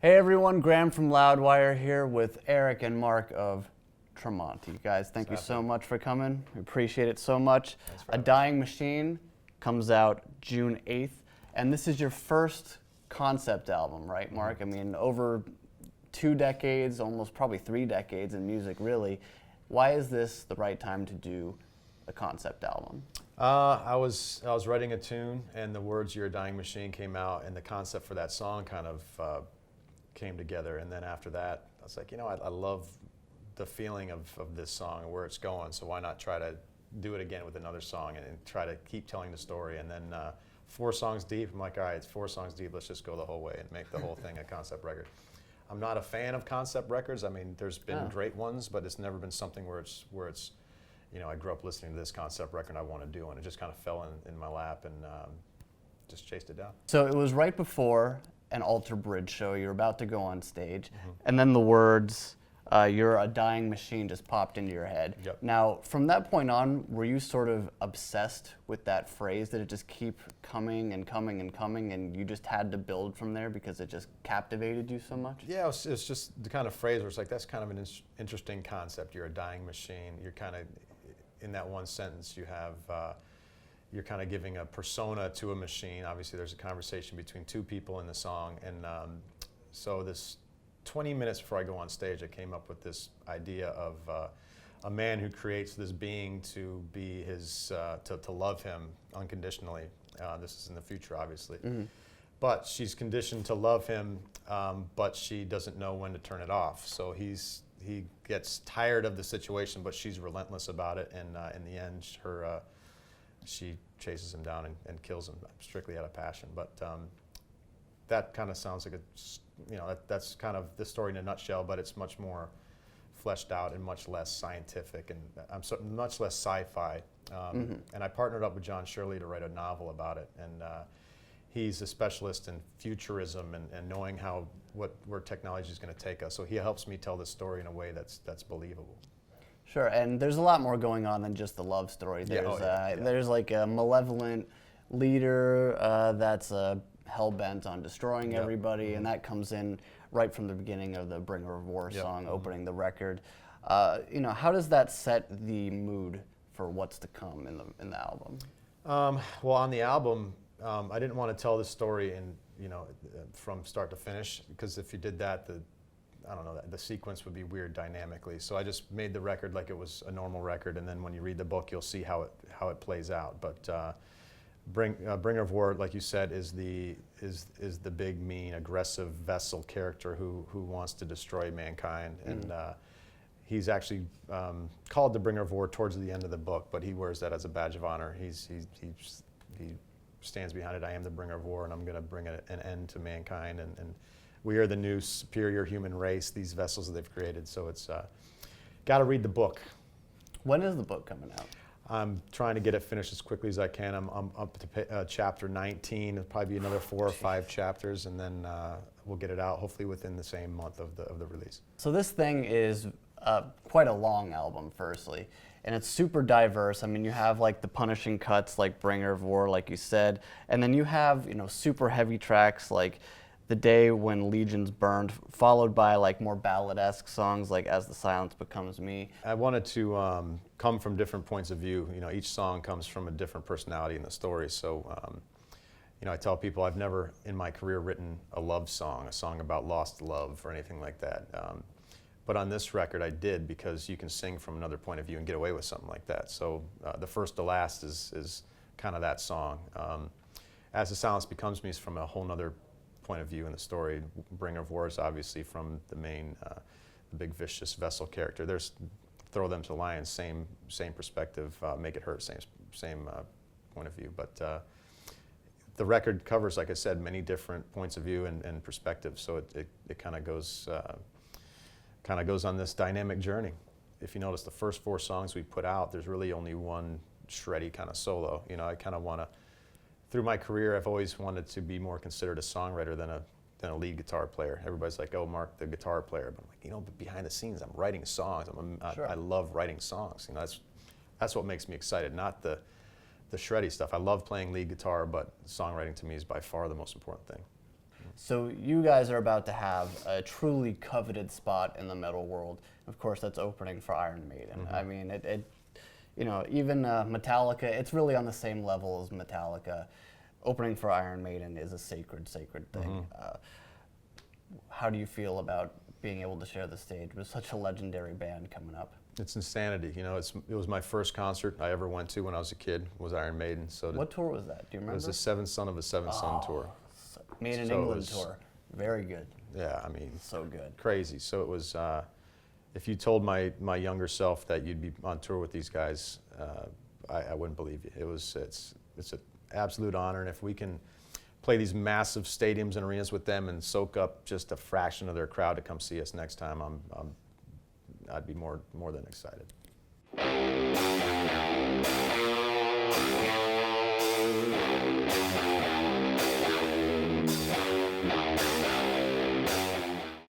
Hey everyone, Graham from Loudwire here with Eric and Mark of Tremonti. Guys, thank you so much for coming. We appreciate it so much. A Dying Machine comes out June 8th, and this is your first concept album, right, Mark? I mean, over 2 decades, almost probably 3 decades in music, really. Why is this the right time to do a concept album? I was writing a tune, and the words "You're a Dying Machine" came out, and the concept for that song kind of came together. And then after that, I was like, I love the feeling of this song and where it's going, so why not try to do it again with another song and try to keep telling the story. And then 4 songs deep, I'm like, all right, it's 4 songs deep, let's just go the whole way and make the whole thing a concept record. I'm not a fan of concept records. I mean, there's been great ones, but it's never been something where it's I grew up listening to this concept record I want to do, and it just kind of fell in my lap, and just chased it down. So it was right before an Alter Bridge show. You were about to go on stage, and then the words, "You're a dying machine," just popped into your head. Yep. Now, from that point on, were you sort of obsessed with that phrase? Did it just keep coming and coming and coming, and you just had to build from there because it just captivated you so much? Yeah, it's just the kind of phrase where it's like, that's kind of an interesting concept. You're a dying machine. You're kind of, in that one sentence, you have, you're kind of giving a persona to a machine. Obviously, there's a conversation between 2 people in the song, and so this 20 minutes before I go on stage, I came up with this idea of a man who creates this being to be his, to love him unconditionally. This is in the future, obviously. But she's conditioned to love him, but she doesn't know when to turn it off. So he gets tired of the situation, but she's relentless about it, and in the end, she chases him down and kills him strictly out of passion. But that kind of sounds like that's kind of the story in a nutshell, but it's much more fleshed out and much less scientific, and much less sci-fi. And I partnered up with John Shirley to write a novel about it, and he's a specialist in futurism and knowing where technology is going to take us. So he helps me tell the story in a way that's believable. Sure, and there's a lot more going on than just the love story. There's like a malevolent leader that's hell-bent on destroying everybody, and that comes in right from the beginning of the Bringer of War song, opening the record. How does that set the mood for what's to come in the album? Well, on the album, I didn't want to tell the story from start to finish, because if you did that, the sequence would be weird dynamically. So I just made the record like it was a normal record, and then when you read the book, you'll see how it plays out. But Bringer of War, like you said, is the big, mean, aggressive vessel character who wants to destroy mankind, and he's actually called the Bringer of War towards the end of the book, but he wears that as a badge of honor. He stands behind it. I am the Bringer of War, and I'm going to bring an end to mankind, and we are the new superior human race, these vessels that they've created. So it's got to read the book. When is the book coming out? I'm trying to get it finished as quickly as I can. I'm up to chapter 19. It'll probably be another 4 or 5 chapters, and then we'll get it out hopefully within the same month of the release. So this thing is quite a long album, firstly, and it's super diverse. I mean, you have like the punishing cuts like Bringer of War, like you said, and then you have super heavy tracks like The Day When Legions Burned, followed by like more ballad-esque songs like As the Silence Becomes Me. I wanted to come from different points of view. Each song comes from a different personality in the story. So, I tell people I've never in my career written a love song, a song about lost love or anything like that. But on this record I did, because you can sing from another point of view and get away with something like that. So The First to Last is kind of that song. As the Silence Becomes Me is from a whole nother point of view in the story. Bringer of War is obviously from the main, the big vicious vessel character. There's throw them to the lion, same perspective, make it hurt, same point of view. But the record covers, like I said, many different points of view and perspectives. So it kind of goes on this dynamic journey. If you notice, the first 4 songs we put out, there's really only one shreddy kind of solo. I kind of want to. Through my career, I've always wanted to be more considered a songwriter than a lead guitar player. Everybody's like, "Oh, Mark, the guitar player," but I'm like, but behind the scenes, I'm writing songs. I love writing songs. That's what makes me excited, not the shreddy stuff. I love playing lead guitar, but songwriting to me is by far the most important thing. So you guys are about to have a truly coveted spot in the metal world. Of course, that's opening for Iron Maiden. I mean, even Metallica, it's really on the same level as Metallica. Opening for Iron Maiden is a sacred thing. How do you feel about being able to share the stage with such a legendary band coming up? It's insanity. It was my first concert I ever went to when I was a kid, was Iron Maiden. So what tour was that? Do you remember? It was the Seventh Son of a Seventh Son tour. Made in England tour. Very good. Yeah, I mean, so good. Crazy. So it was, if you told my younger self that you'd be on tour with these guys, I wouldn't believe you. It's an absolute honor, and if we can play these massive stadiums and arenas with them and soak up just a fraction of their crowd to come see us next time, I'd be more than excited.